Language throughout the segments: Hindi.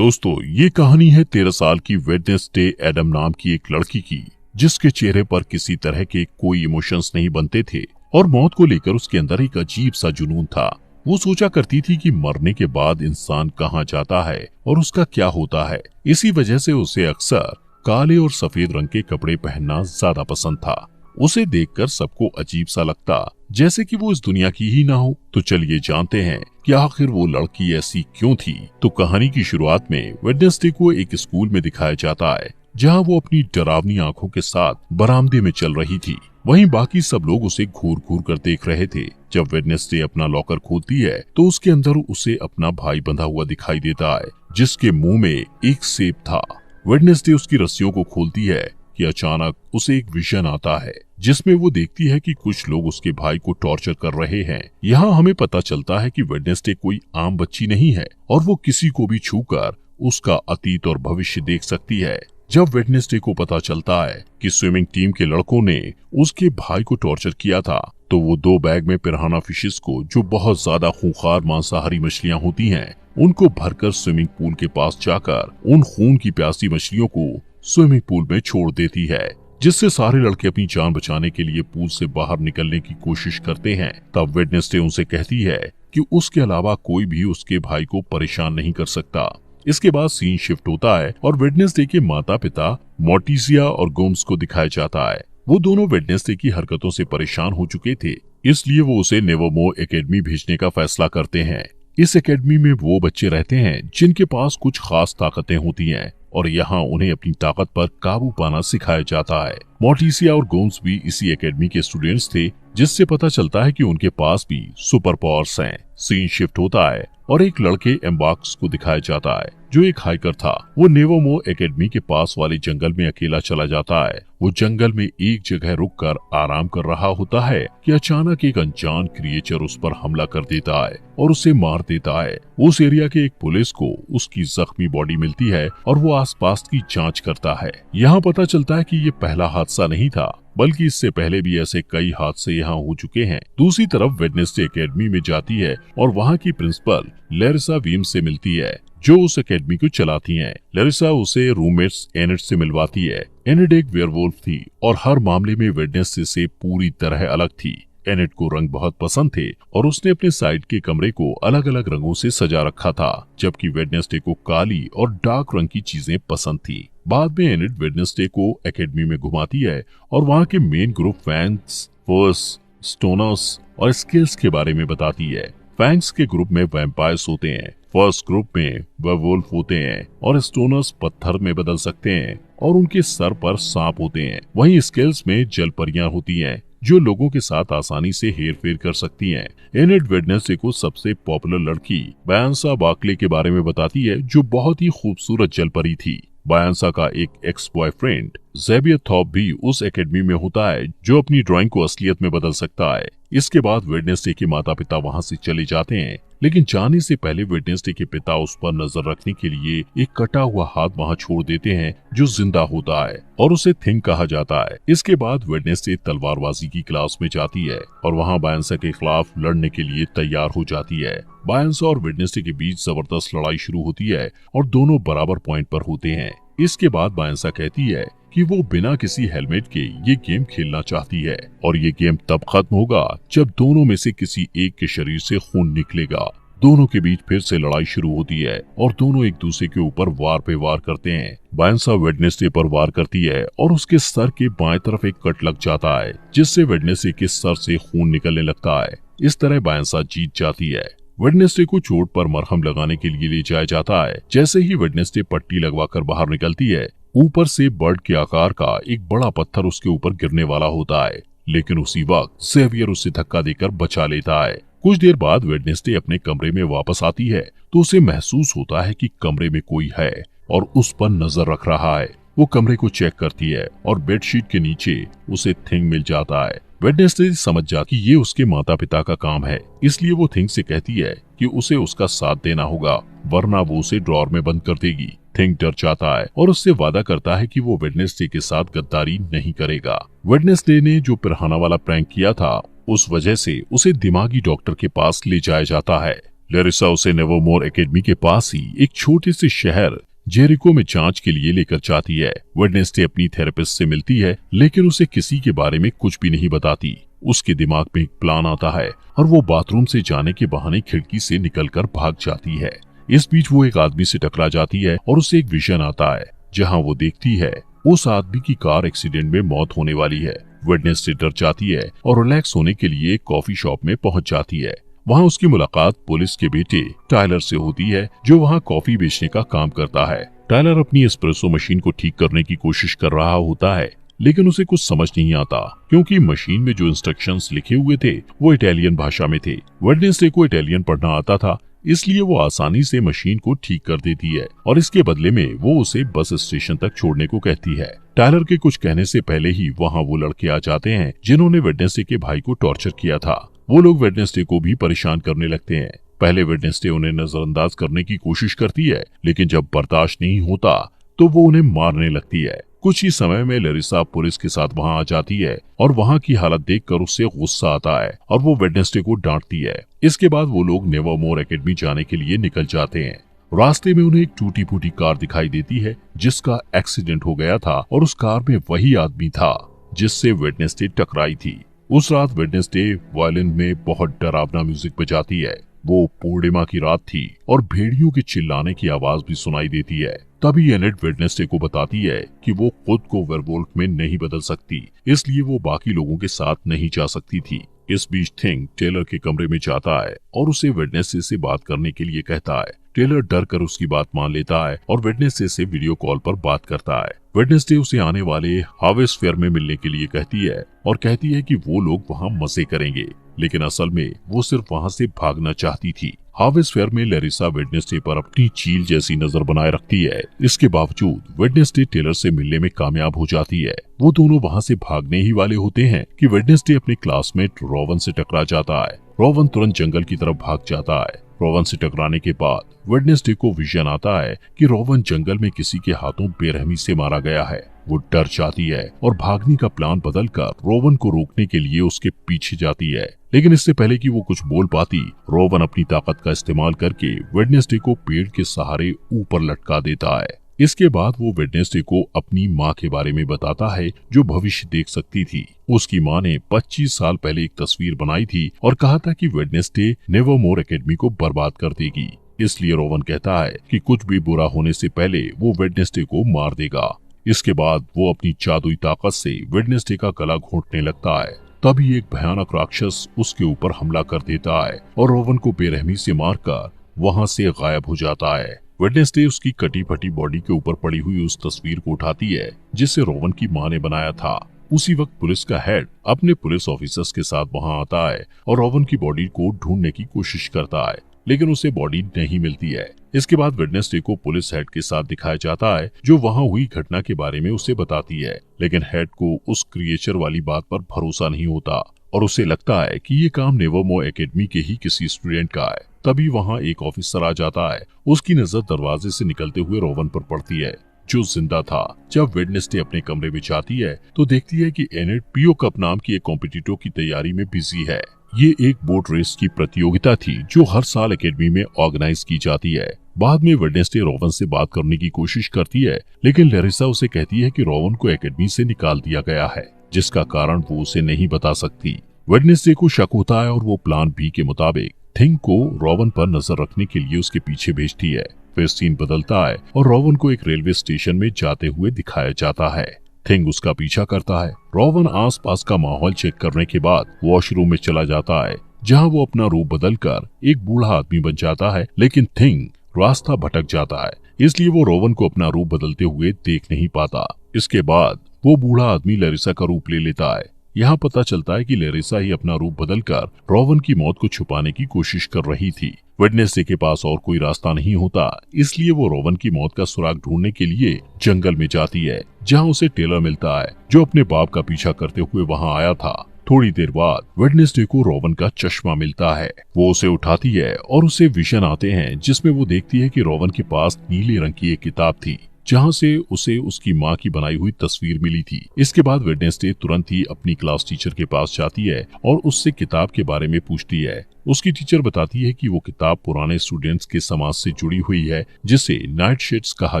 दोस्तों, ये कहानी है 13 साल की वेडनेसडे एडम नाम की एक लड़की की, जिसके चेहरे पर किसी तरह के कोई इमोशंस नहीं बनते थे और मौत को लेकर उसके अंदर एक अजीब सा जुनून था। वो सोचा करती थी कि मरने के बाद इंसान कहाँ जाता है और उसका क्या होता है। इसी वजह से उसे अक्सर काले और सफेद रंग के कपड़े पहनना ज्यादा पसंद था। उसे देखकर सबको अजीब सा लगता, जैसे कि वो इस दुनिया की ही ना हो। तो चलिए जानते हैं कि आखिर वो लड़की ऐसी क्यों थी। तो कहानी की शुरुआत में वेडनेसडे को एक स्कूल में दिखाया जाता है, जहां वो अपनी डरावनी आंखों के साथ बरामदे में चल रही थी। वहीं बाकी सब लोग उसे घूर घूर कर देख रहे थे। जब वेडनेसडे अपना लॉकर खोलती है तो उसके अंदर उसे अपना भाई बंधा हुआ दिखाई देता है, जिसके मुंह में एक सेब था। वेडनेसडे उसकी रस्सियों को खोलती है कि अचानक उसे एक विजन आता है, जिसमें वो देखती है कि कुछ लोग उसके भाई को टॉर्चर कर रहे हैं। यहाँ हमें पता चलता है कि वेडनेसडे कोई आम बच्ची नहीं है और वो किसी को भी छूकर उसका अतीत और भविष्य देख सकती है। जब वेडनेसडे को पता चलता है कि स्विमिंग टीम के लड़कों ने उसके भाई को टॉर्चर किया था, तो वो 2 बैग में पिराना फिशेस को, जो बहुत ज्यादा खूंखार मांसाहारी मछलियां होती हैं, उनको भरकर स्विमिंग पूल के पास जाकर उन खून की प्यासी मछलियों को स्विमिंग पूल में छोड़ देती है, जिससे सारे लड़के अपनी जान बचाने के लिए पूल से बाहर निकलने की कोशिश करते हैं। तब वेडनेसडे उनसे कहती है कि उसके अलावा कोई भी उसके भाई को परेशान नहीं कर सकता। इसके बाद सीन शिफ्ट होता है और वेडनेसडे के माता पिता मोर्टिसिया और गोम्स को दिखाया जाता है। वो दोनों वेडनेसडे की हरकतों से परेशान हो चुके थे, इसलिए वो उसे नेवोमोर एकेडमी भेजने का फैसला करते हैं। इस एकेडमी में वो बच्चे रहते हैं जिनके पास कुछ खास ताकतें होती हैं और यहाँ उन्हें अपनी ताकत पर काबू पाना सिखाया जाता है। मोर्टिसिया और गोम्स भी इसी एकेडमी के स्टूडेंट्स थे, जिससे पता चलता है कि उनके पास भी सुपर पावर्स हैं। सीन शिफ्ट होता है और एक लड़के एम्बाक्स को दिखाया जाता है, जो एक हाइकर था। वो नेवोमोर एकेडमी के पास वाले जंगल में अकेला चला जाता है। वो जंगल में एक जगह रुककर आराम कर रहा होता है कि अचानक एक अनजान क्रिएचर उस पर हमला कर देता है और उसे मार देता है। उस एरिया के एक पुलिस को उसकी जख्मी बॉडी मिलती है और वो आसपास की जांच करता है। यहाँ पता चलता है कि ये पहला हादसा नहीं था, बल्कि इससे पहले भी ऐसे कई हादसे यहाँ हो चुके हैं। दूसरी तरफ वेडनेसडे एकेडमी में जाती है और वहाँ की प्रिंसिपल लैरिसा वीम्स से मिलती है, जो उस एकेडमी को चलाती हैं। लैरिसा उसे रूममेट्स एनेट से मिलवाती है। एनेट एक वेयरवुल्फ थी और हर मामले में वेडनेसडे से पूरी तरह अलग थी। एनेट को रंग बहुत पसंद थे और उसने अपने साइड के कमरे को अलग अलग रंगों से सजा रखा था, जबकि वेडनेसडे को काली और डार्क रंग की चीजें पसंद थी। बाद में एनेट वेडनेसडे को एकेडमी में घुमाती है और वहाँ के मेन ग्रुप फैंग्स, फर्स, स्टोनर्स और स्किल्स के बारे में बताती है। फैंग्स के ग्रुप में वैम्पायर्स होते हैं, फर्स्ट ग्रुप में वेयरवुल्फ होते हैं और स्टोनर्स पत्थर में बदल सकते हैं और उनके सर पर सांप होते हैं। वहीं स्केल्स में जल परियां होती हैं, जो लोगों के साथ आसानी से हेर फेर कर सकती हैं। एनेट वेडनेसडे को सबसे पॉपुलर लड़की बायांसा बार्कले के बारे में बताती है, जो बहुत ही खूबसूरत जल परी थी। बायांसा का एक एक्स बॉयफ्रेंड ज़ेवियर थॉप भी उस एकेडमी में होता है, जो अपनी ड्राइंग को असलियत में बदल सकता है। इसके बाद वेडनेसडे के माता पिता वहाँ से चले जाते हैं, लेकिन जाने से पहले वेडनेसडे के पिता उस पर नजर रखने के लिए एक कटा हुआ हाथ वहाँ छोड़ देते हैं, जो जिंदा होता है और उसे थिंग कहा जाता है। इसके बाद वेडनेसडे तलवारबाजी की क्लास में जाती है और वहाँ बायांसा के खिलाफ लड़ने के लिए तैयार हो जाती है। बायांसा और वेडनेसडे के बीच जबरदस्त लड़ाई शुरू होती है और दोनों बराबर पॉइंट पर होते हैं। इसके बाद बायांसा कहती है कि वो बिना किसी हेलमेट के ये गेम खेलना चाहती है और ये गेम तब खत्म होगा जब दोनों में से किसी एक के शरीर से खून निकलेगा। दोनों के बीच फिर से लड़ाई शुरू होती है और दोनों एक दूसरे के ऊपर वार पे वार करते हैं। बायांसा वेडनेसडे पर वार करती है और उसके सर के बाएं तरफ एक कट लग जाता है, जिससे वेडनेसडे के सर से खून निकलने लगता है। इस तरह बायांसा जीत जाती है। वेडनेसडे को चोट पर मरहम लगाने के लिए ले जाया जाता है। जैसे ही वेडनेसडे पट्टी लगवाकर बाहर निकलती है, ऊपर से बर्ड के आकार का एक बड़ा पत्थर उसके ऊपर गिरने वाला होता है, लेकिन उसी वक्त ज़ेवियर उसे धक्का देकर बचा लेता है। कुछ देर बाद वेडनेसडे अपने कमरे में वापस आती है तो उसे महसूस होता है कि कमरे में कोई है और उस पर नजर रख रहा है। वो कमरे को चेक करती है और बेडशीट के नीचे उसे थिंग मिल जाता है। वेडनेसडे समझ जाती कि ये उसके माता पिता का काम है, इसलिए वो थिंग से कहती है कि उसे उसका साथ देना होगा, वरना वो उसे ड्रॉर में बंद कर देगी। थिंग डर जाता है और उससे वादा करता है कि वो वेडनेसडे के साथ गद्दारी नहीं करेगा। वेडनेसडे ने जो पिराना वाला प्रैंक किया था, उस वजह से उसे दिमागी डॉक्टर के पास ले जाया जाता है, लेरिसा उसे नेवरमोर एकेडमी के पास ही एक छोटे से शहर जेरिको में जांच के लिए लेकर जाती है। वेडनेसडे अपनी थेरेपिस्ट से मिलती है, लेकिन उसे किसी के बारे में कुछ भी नहीं बताती। उसके दिमाग में एक प्लान आता है और वो बाथरूम से जाने के बहाने खिड़की से निकलकर भाग जाती है। इस बीच वो एक आदमी से टकरा जाती है और उसे एक विजन आता है, जहां वो देखती है उस आदमी की कार एक्सीडेंट में मौत होने वाली है। वेडनेसडे डर जाती है और रिलैक्स होने के लिए एक कॉफी शॉप में पहुंच जाती है। वहां उसकी मुलाकात पुलिस के बेटे टायलर से होती है, जो वहां कॉफी बेचने का काम करता है। टायलर अपनी एस्प्रेसो मशीन को ठीक करने की कोशिश कर रहा होता है, लेकिन उसे कुछ समझ नहीं आता, क्योंकि मशीन में जो इंस्ट्रक्शंस लिखे हुए थे वो इटालियन भाषा में थे। वेडनेसडे को इटालियन पढ़ना आता था, इसलिए वो आसानी से मशीन को ठीक कर देती है और इसके बदले में वो उसे बस स्टेशन तक छोड़ने को कहती है। टायलर के कुछ कहने से पहले ही वहाँ वो लड़के आ जाते हैं जिन्होंने वेडनेसडे के भाई को टॉर्चर किया था। वो लोग वेडनेसडे को भी परेशान करने लगते हैं। पहले वेडनेसडे उन्हें नजरअंदाज करने की कोशिश करती है, लेकिन जब बर्दाश्त नहीं होता तो वो उन्हें मारने लगती है। कुछ ही समय में लेरिसा पुलिस के साथ वहां आ जाती है और वहां की हालत देखकर उससे गुस्सा आता है और वो वेडनेसडे को डांटती है। इसके बाद वो लोग नेवरमोर एकेडमी जाने के लिए निकल जाते हैं। रास्ते में उन्हें एक टूटी फूटी कार दिखाई देती है जिसका एक्सीडेंट हो गया था और उस कार में वही आदमी था जिससे वेडनेसडे टकराई थी। उस रात वेडनेसडे वायलिन में बहुत डरावना म्यूजिक बजाती है। वो पूर्णिमा की रात थी और भेड़ियों के चिल्लाने की आवाज भी सुनाई देती है। तभी एनेट वेडनेसडे को बताती है कि वो खुद को वेयरवुल्फ में नहीं बदल सकती, इसलिए वो बाकी लोगों के साथ नहीं जा सकती थी। इस बीच थिंग टेलर के कमरे में जाता है और उसे वेडनेसडे से बात करने के लिए कहता है। टेलर डर कर उसकी बात मान लेता है और वेडनेसडे से वीडियो कॉल पर बात करता है। वेडनेसडे उसे आने वाले हार्वेस्ट फेयर में मिलने के लिए कहती है और कहती है कि वो लोग वहाँ मजे करेंगे, लेकिन असल में वो सिर्फ वहाँ से भागना चाहती थी। हार्वेस्ट फेयर में लेरिसा वेडनेसडे पर अपनी चील जैसी नजर बनाए रखती है। इसके बावजूद वेडनेसडे टेलर से मिलने में कामयाब हो जाती है। वो दोनों वहाँ से भागने ही वाले होते हैं कि वेडनेसडे अपने क्लासमेट रोवन से टकरा जाता है। रोवन तुरंत जंगल की तरफ भाग जाता है। रोवन से टकराने के बाद वेडनेसडे को विजन आता है कि रोवन जंगल में किसी के हाथों बेरहमी से मारा गया है। वो डर जाती है और भागने का प्लान बदलकर रोवन को रोकने के लिए उसके पीछे जाती है, लेकिन इससे पहले कि वो कुछ बोल पाती, रोवन अपनी ताकत का इस्तेमाल करके वेडनेसडे को पेड़ के सहारे ऊपर लटका देता है। इसके बाद वो वेडनेसडे को अपनी माँ के बारे में बताता है जो भविष्य देख सकती थी। उसकी माँ ने 25 साल पहले एक तस्वीर बनाई थी और कहा था कि वेडनेसडे नेवरमोर एकेडमी को बर्बाद कर देगी। इसलिए रोवन कहता है कि कुछ भी बुरा होने से पहले वो वेडनेसडे को मार देगा। इसके बाद वो अपनी जादुई ताकत से वेडनेसडे का गला घोंटने लगता है। तभी एक भयानक राक्षस उसके ऊपर हमला कर देता है और रोवन को बेरहमी से मारकर वहाँ से गायब हो जाता है। वेडनेसडे उसकी कटी फटी बॉडी के ऊपर पड़ी हुई उस तस्वीर को उठाती है जिसे रोवन की माँ ने बनाया था। उसी वक्त पुलिस का हेड अपने पुलिस ऑफिसर्स के साथ वहां आता है और रोवन की बॉडी को ढूंढने की कोशिश करता है, लेकिन उसे बॉडी नहीं मिलती है। इसके बाद वेडनेसडे को पुलिस हेड के साथ दिखाया जाता है जो वहां हुई घटना के बारे में उसे बताती है, लेकिन हेड को उस क्रिएचर वाली बात पर भरोसा नहीं होता और उसे लगता है कि ये काम नेवरमोर एकेडमी के ही किसी स्टूडेंट का है। तभी वहां एक ऑफिसर आ जाता है। उसकी नजर दरवाजे से निकलते हुए रोवन पर पड़ती है जो जिंदा था। जब वेडनेसडे अपने कमरे में जाती है तो देखती है कि एनेट पीओ कप नाम की एक कॉम्पिटिटर की तैयारी में बिजी है। ये एक बोट रेस की प्रतियोगिता थी जो हर साल एकेडमी में ऑर्गेनाइज की जाती है। बाद में वेडनेसडे रोवन से बात करने की कोशिश करती है, लेकिन लेरिसा उसे कहती है कि रोवन को एकेडमी से निकाल दिया गया है, जिसका कारण वो उसे नहीं बता सकती। वेडनेसडे को शक होता है और वो प्लान बी के मुताबिक थिंग को रोवन पर नजर रखने के लिए उसके पीछे भेजती है। फिर सीन बदलता है और रोवन को एक रेलवे स्टेशन में जाते हुए दिखाया जाता है। थिंग उसका पीछा करता है। रोवन आसपास का माहौल चेक करने के बाद वॉशरूम में चला जाता है, जहां वो अपना रूप बदलकर एक बूढ़ा आदमी बन जाता है, लेकिन थिंग रास्ता भटक जाता है, इसलिए वो रोवन को अपना रूप बदलते हुए देख नहीं पाता। इसके बाद वो बूढ़ा आदमी लेरिसा का रूप ले लेता है। यहाँ पता चलता है कि लेरिसा ही अपना रूप बदलकर रोवन की मौत को छुपाने की कोशिश कर रही थी। वेडनेसडे के पास और कोई रास्ता नहीं होता, इसलिए वो रोवन की मौत का सुराग ढूंढने के लिए जंगल में जाती है, जहाँ उसे टेलर मिलता है जो अपने बाप का पीछा करते हुए वहाँ आया था। थोड़ी देर बाद वेडनेसडे को रोवन का चश्मा मिलता है। वो उसे उठाती है और उसे विजन आते हैं जिसमें वो देखती है कि रोवन के पास नीले रंग की एक किताब थी, जहाँ से उसे उसकी माँ की बनाई हुई तस्वीर मिली थी। इसके बाद वेडनेसडे तुरंत ही अपनी क्लास टीचर के पास जाती है और उससे किताब के बारे में पूछती है। उसकी टीचर बताती है कि वो किताब पुराने स्टूडेंट्स के समाज से जुड़ी हुई है जिसे नाइटशेड्स कहा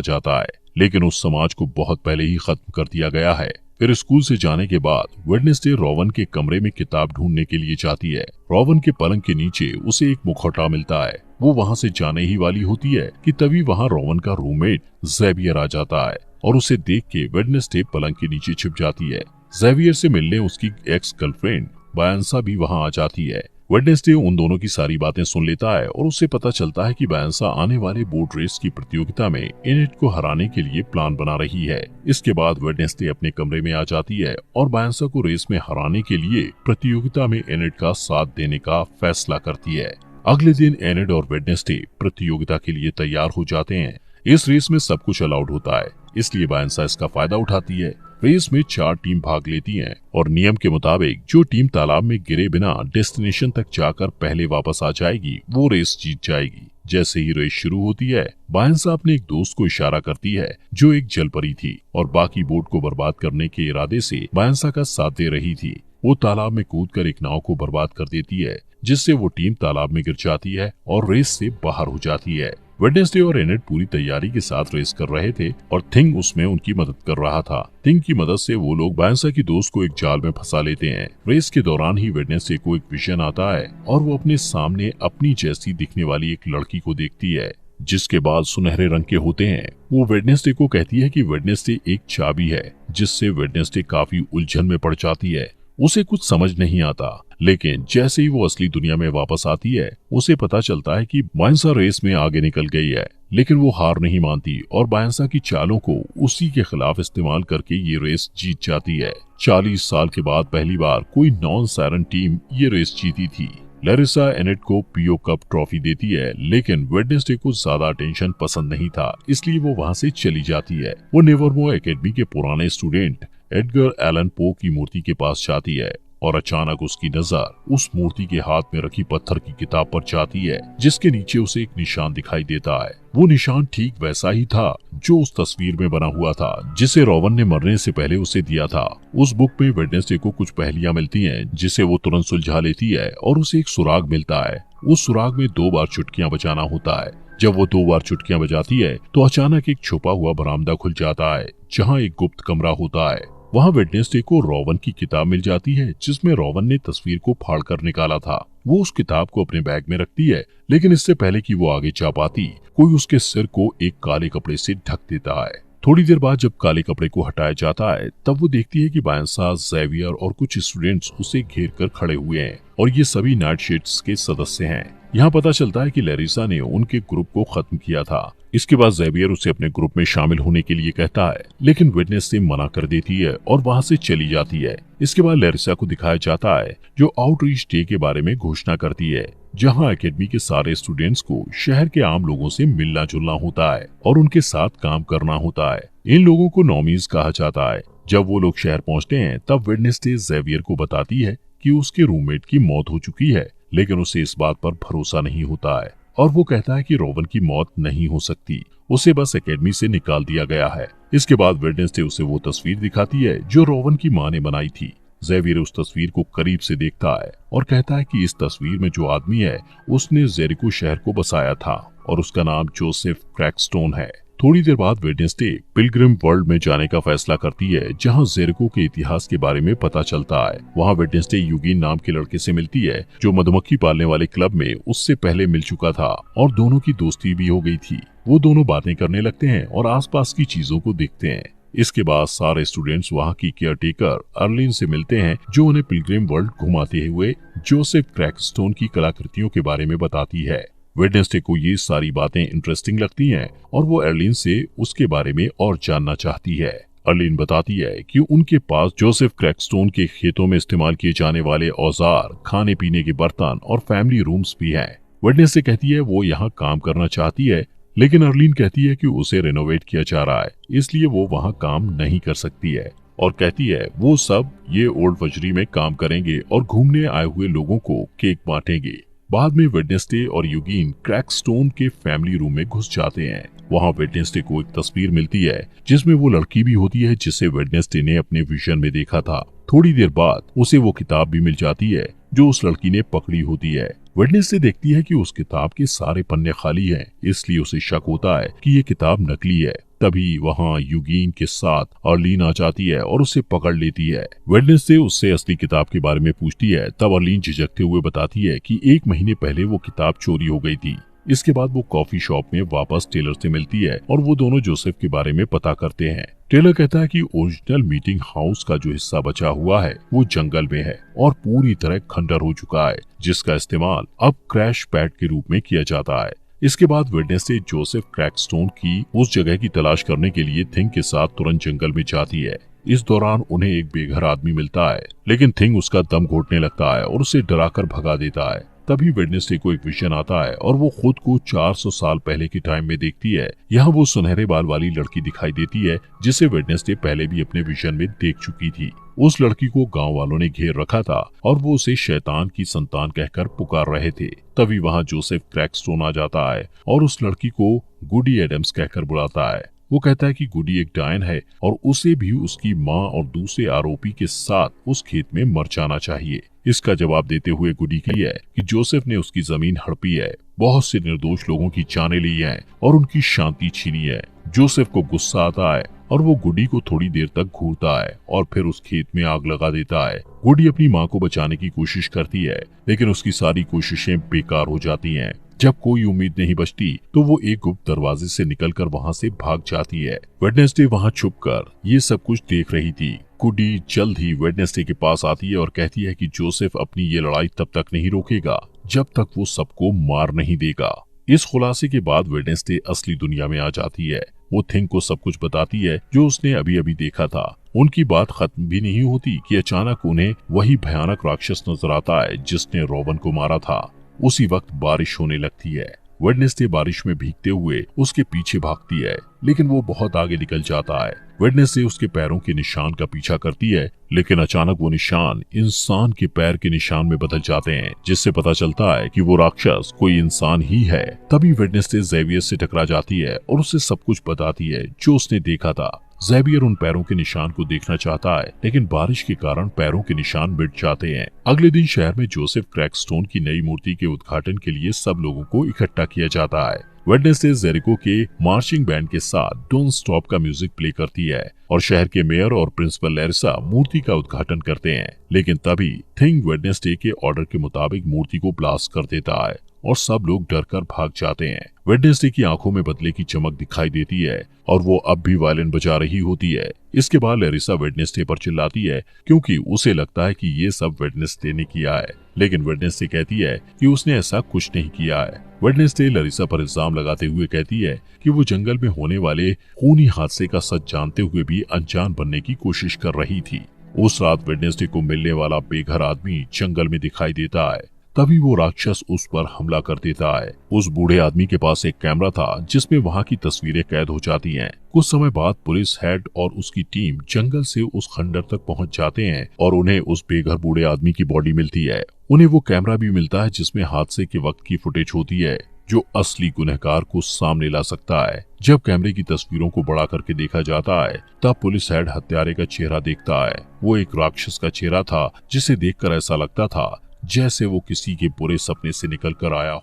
जाता है, लेकिन उस समाज को बहुत पहले ही खत्म कर दिया गया है। फिर स्कूल से जाने के बाद वेडनेसडे रोवन के कमरे में किताब ढूंढने के लिए जाती है। रोवन के पलंग के नीचे उसे एक मुखौटा मिलता है। वो वहाँ से जाने ही वाली होती है कि तभी वहाँ रोवन का रूममेट ज़ेवियर आ जाता है और उसे देख के वेडनेसडे पलंग के नीचे छिप जाती है। ज़ेवियर से मिलने उसकी एक्स गर्लफ्रेंड बायंसा भी वहाँ आ जाती है। वेडनेसडे उन दोनों की सारी बातें सुन लेता है और उसे पता चलता है कि बायंसा आने वाले बोट रेस की प्रतियोगिता में एनेट को हराने के लिए प्लान बना रही है। इसके बाद वेडनेसडे अपने कमरे में आ जाती है और बायंसा को रेस में हराने के लिए प्रतियोगिता में एनेट का साथ देने का फैसला करती है। अगले दिन एनेट और वेडनेसडे प्रतियोगिता के लिए तैयार हो जाते हैं। इस रेस में सब कुछ अलाउड होता है, इसलिए बायंसा इसका फायदा उठाती है। रेस में 4 टीम भाग लेती हैं और नियम के मुताबिक जो टीम तालाब में गिरे बिना डेस्टिनेशन तक जाकर पहले वापस आ जाएगी वो रेस जीत जाएगी। जैसे ही रेस शुरू होती है, बायंसा अपने एक दोस्त को इशारा करती है जो एक जलपरी थी और बाकी बोट को बर्बाद करने के इरादे से बायंसा का साथ दे रही थी। वो तालाब में कूदकर एक नाव को बर्बाद कर देती है, जिससे वो टीम तालाब में गिर जाती है और रेस से बाहर हो जाती है। वेडनेसडे और एनेट पूरी तैयारी के साथ रेस कर रहे थे और थिंग उसमें उनकी मदद कर रहा था। थिंग की मदद से वो लोग बायंसा की दोस्त को एक जाल में फंसा लेते हैं। रेस के दौरान ही वेडनेसडे को एक विजन आता है और वो अपने सामने अपनी जैसी दिखने वाली एक लड़की को देखती है जिसके बाल सुनहरे रंग के होते हैं। वो वेडनेसडे को कहती है कि वेडनेसडे एक चाबी है, जिससे वेडनेसडे काफी उलझन में पड़ जाती है। उसे कुछ समझ नहीं आता, लेकिन जैसे ही वो असली दुनिया में वापस आती है उसे पता चलता है कि बायंसा रेस में आगे निकल गई है, लेकिन वो हार नहीं मानती और बायंसा की चालों को उसी के खिलाफ इस्तेमाल करके ये रेस जीत जाती है। 40 साल के बाद पहली बार कोई नॉन सायरन टीम ये रेस जीती थी। लैरिसा एनेट को पीओ कप ट्रॉफी देती है, लेकिन वेडनेसडे को ज्यादा अटेंशन पसंद नहीं था, इसलिए वो वहाँ से चली जाती है। वो नेवरमोर एकेडमी के पुराने स्टूडेंट एडगर एलन पो की मूर्ति के पास जाती है और अचानक उसकी नजर उस मूर्ति के हाथ में रखी पत्थर की किताब पर जाती है, जिसके नीचे उसे एक निशान दिखाई देता है। वो निशान ठीक वैसा ही था जो उस तस्वीर में बना हुआ था, जिसे रोवन ने मरने से पहले उसे दिया था। उस बुक में वेडनेसडे को कुछ पहेलियां मिलती हैं, जिसे वो तुरंत सुलझा लेती है और उसे एक सुराग मिलता है। उस सुराग में 2 बार चुटकियां बजाना होता है। जब वो 2 बार चुटकियां बजाती है तो अचानक एक छुपा हुआ बरामदा खुल जाता है, जहाँ एक गुप्त कमरा होता है। वहाँ वेडनेसडे को रोवन की किताब मिल जाती है, जिसमें रोवन ने तस्वीर को फाड़ कर निकाला था। वो उस किताब को अपने बैग में रखती है, लेकिन इससे पहले कि वो आगे जा पाती, कोई उसके सिर को एक काले कपड़े से ढक देता है। थोड़ी देर बाद जब काले कपड़े को हटाया जाता है, तब वो देखती है कि बायंसा, ज़ेवियर और कुछ स्टूडेंट्स उसे घेर कर खड़े हुए हैं और ये सभी नाइटशेड्स के सदस्य हैं। यहाँ पता चलता है कि लैरिसा ने उनके ग्रुप को खत्म किया था। इसके बाद ज़ेवियर उसे अपने ग्रुप में शामिल होने के लिए कहता है, लेकिन वेडनेसडे मना कर देती है और वहाँ से चली जाती है। इसके बाद लैरिसा को दिखाया जाता है जो आउटरीच डे के बारे में घोषणा करती है, जहाँ एकेडमी के सारे स्टूडेंट्स को शहर के आम लोगों से मिलना जुलना होता है और उनके साथ काम करना होता है। इन लोगों को नॉमीज कहा जाता है। जब वो लोग शहर पहुँचते हैं तब वेडनेसडे ज़ेवियर को बताती है कि उसके रूममेट की मौत हो चुकी है, लेकिन उसे इस बात पर भरोसा नहीं होता है और वो कहता है कि रोवन की मौत नहीं हो सकती, उसे बस एकेडमी से निकाल दिया गया है। इसके बाद वेडनेसडे उसे वो तस्वीर दिखाती है जो रोवन की माँ ने बनाई थी। ज़ेवियर उस तस्वीर को करीब से देखता है और कहता है कि इस तस्वीर में जो आदमी है उसने जेरिको शहर को बसाया था और उसका नाम जोसेफ क्रैकस्टोन है। थोड़ी देर बाद वेडनेसडे पिलग्रिम वर्ल्ड में जाने का फैसला करती है, जहां जेरिको के इतिहास के बारे में पता चलता है। वहां वेडनेसडे यूगिन नाम के लड़के से मिलती है जो मधुमक्खी पालने वाले क्लब में उससे पहले मिल चुका था और दोनों की दोस्ती भी हो गई थी। वो दोनों बातें करने लगते हैं और आसपास की चीजों को देखते हैं। इसके बाद सारे स्टूडेंट्स वहाँ की केयरटेकर अर्लिन से मिलते हैं, जो उन्हें पिलग्रिम वर्ल्ड घुमाते हुए जोसेफ क्रैकस्टोन की कलाकृतियों के बारे में बताती है। वेडनेसडे को ये सारी बातें इंटरेस्टिंग लगती हैं और वो अर्लिन से उसके बारे में और जानना चाहती है। अर्लिन बताती है कि उनके पास जोसेफ क्रैकस्टोन के खेतों में इस्तेमाल किए जाने वाले औजार, खाने पीने के बर्तन और फैमिली रूम्स भी हैं। वेडनेसडे कहती है वो यहाँ काम करना चाहती है, लेकिन अर्लिन कहती है कि उसे रेनोवेट किया जा रहा है, इसलिए वो वहाँ काम नहीं कर सकती है और कहती है वो सब ये ओल्ड वजरी में काम करेंगे और घूमने आए हुए लोगों को केक बांटेंगे। बाद में वेडनेसडे और यूगिन क्रैकस्टोन के फैमिली रूम में घुस जाते हैं। वहाँ वेडनेसडे को एक तस्वीर मिलती है जिसमें वो लड़की भी होती है जिसे वेडनेसडे ने अपने विजन में देखा था। थोड़ी देर बाद उसे वो किताब भी मिल जाती है जो उस लड़की ने पकड़ी होती है। वेडनेसडे देखती है कि उस किताब के सारे पन्ने खाली हैं, इसलिए उसे शक होता है कि ये किताब नकली है। तभी वहाँ यूगीन के साथ अर्लीन आ जाती है और उसे पकड़ लेती है। वेडनेसडे उससे असली किताब के बारे में पूछती है। तब अर्लीन झिझकते हुए बताती है कि 1 महीने पहले वो किताब चोरी हो गई थी। इसके बाद वो कॉफी शॉप में वापस टेलर से मिलती है और वो दोनों जोसेफ के बारे में पता करते हैं। टेलर कहता है कि ओरिजिनल मीटिंग हाउस का जो हिस्सा बचा हुआ है वो जंगल में है और पूरी तरह खंडर हो चुका है, जिसका इस्तेमाल अब क्रैश पैड के रूप में किया जाता है। इसके बाद वेडनेसडे जोसेफ क्रैकस्टोन की उस जगह की तलाश करने के लिए थिंग के साथ तुरंत जंगल में जाती है। इस दौरान उन्हें एक बेघर आदमी मिलता है, लेकिन थिंग उसका दम घोटने लगता है और उसे डराकर भगा देता है। तभी वेडनेसडे को एक विजन आता है और वो खुद को 400 साल पहले के टाइम में देखती है। यहाँ वो सुनहरे बाल वाली लड़की दिखाई देती है जिसे वेडनेसडे पहले भी अपने विजन में देख चुकी थी। उस लड़की को गांव वालों ने घेर रखा था और वो उसे शैतान की संतान कहकर पुकार रहे थे। तभी वहाँ जोसेफ क्रैकस्टोन आ जाता है और उस लड़की को गुडी एडम्स कहकर बुलाता है। वो कहता है कि गुडी एक डायन है और उसे भी उसकी माँ और दूसरे आरोपी के साथ उस खेत में मर जाना चाहिए। इसका जवाब देते हुए गुडी कहती है कि जोसेफ ने उसकी जमीन हड़पी है, बहुत से निर्दोष लोगों की जानें ली हैं और उनकी शांति छीनी है। जोसेफ को गुस्सा आता है और वो गुडी को थोड़ी देर तक घूरता है और फिर उस खेत में आग लगा देता है। गुडी अपनी माँ को बचाने की कोशिश करती है, लेकिन उसकी सारी कोशिशें बेकार हो जाती हैं। जब कोई उम्मीद नहीं बचती तो वो एक गुप्त दरवाजे से निकलकर वहाँ से भाग जाती है। वेडनेसडे वहाँ छुपकर ये सब कुछ देख रही थी। गुडी जल्द ही वेडनेसडे के पास आती है और कहती है कि जोसेफ अपनी ये लड़ाई तब तक नहीं रोकेगा जब तक वो सबको मार नहीं देगा। इस खुलासे के बाद वेडनेसडे असली दुनिया में आ जाती है। वो थिंग को सब कुछ बताती है जो उसने अभी अभी देखा था। उनकी बात खत्म भी नहीं होती कि अचानक उन्हें वही भयानक राक्षस नजर आता है जिसने रोवन को मारा था। उसी वक्त बारिश होने लगती है। वेडनेसडे बारिश में भीगते हुए उसके पीछे भागती है, लेकिन वो बहुत आगे निकल जाता है। वेडनेसडे उसके पैरों के निशान का पीछा करती है, लेकिन अचानक वो निशान इंसान के पैर के निशान में बदल जाते हैं, जिससे पता चलता है कि वो राक्षस कोई इंसान ही है। तभी वेडनेसडे ज़ेवियर से टकरा जाती है और उसे सब कुछ बताती है जो उसने देखा था। ज़ेवियर उन पैरों के निशान को देखना चाहता है, लेकिन बारिश के कारण पैरों के निशान मिट जाते हैं। अगले दिन शहर में जोसेफ क्रैकस्टोन की नई मूर्ति के उद्घाटन के लिए सब लोगों को इकट्ठा किया जाता है। वेडनेसडे जेरिको के मार्चिंग बैंड के साथ डोंट स्टॉप का म्यूजिक प्ले करती है और शहर के मेयर और प्रिंसिपल लैरिसा मूर्ति का उद्घाटन करते हैं। लेकिन तभी थिंग वेडनेसडे के ऑर्डर के मुताबिक मूर्ति को ब्लास्ट कर देता है और सब लोग डरकर भाग जाते हैं। वेडनेसडे की आंखों में बदले की चमक दिखाई देती है और वो अब भी वायलिन बजा रही होती है। इसके बाद लैरिसा वेडनेसडे पर चिल्लाती है क्योंकि उसे लगता है कि ये सब वेडनेसडे ने किया है, लेकिन वेडनेसडे कहती है कि उसने ऐसा कुछ नहीं किया है। वेडनेसडे लैरिसा पर इल्जाम लगाते हुए कहती है कि वो जंगल में होने वाले खूनी हादसे का सच जानते हुए भी अनजान बनने की कोशिश कर रही थी। उस रात वेडनेसडे को मिलने वाला बेघर आदमी जंगल में दिखाई देता है। तभी वो राक्षस उस पर हमला कर देता है। उस बूढ़े आदमी के पास एक कैमरा था जिसमें वहाँ की तस्वीरें कैद हो जाती हैं। कुछ समय बाद पुलिस हेड और उसकी टीम जंगल से उस खंडर तक पहुँच जाते हैं और उन्हें उस बेघर बूढ़े आदमी की बॉडी मिलती है। उन्हें वो कैमरा भी मिलता है जिसमें हादसे के वक्त की फुटेज होती है, जो असली गुनहगार को सामने ला सकता है। जब कैमरे की तस्वीरों को बड़ा करके देखा जाता है, तब पुलिस हेड हत्यारे का चेहरा देखता है। वो एक राक्षस का चेहरा था जिसे देखकर ऐसा लगता था जैसे वो किसी के बुरे सपने से निकल कर आया हो।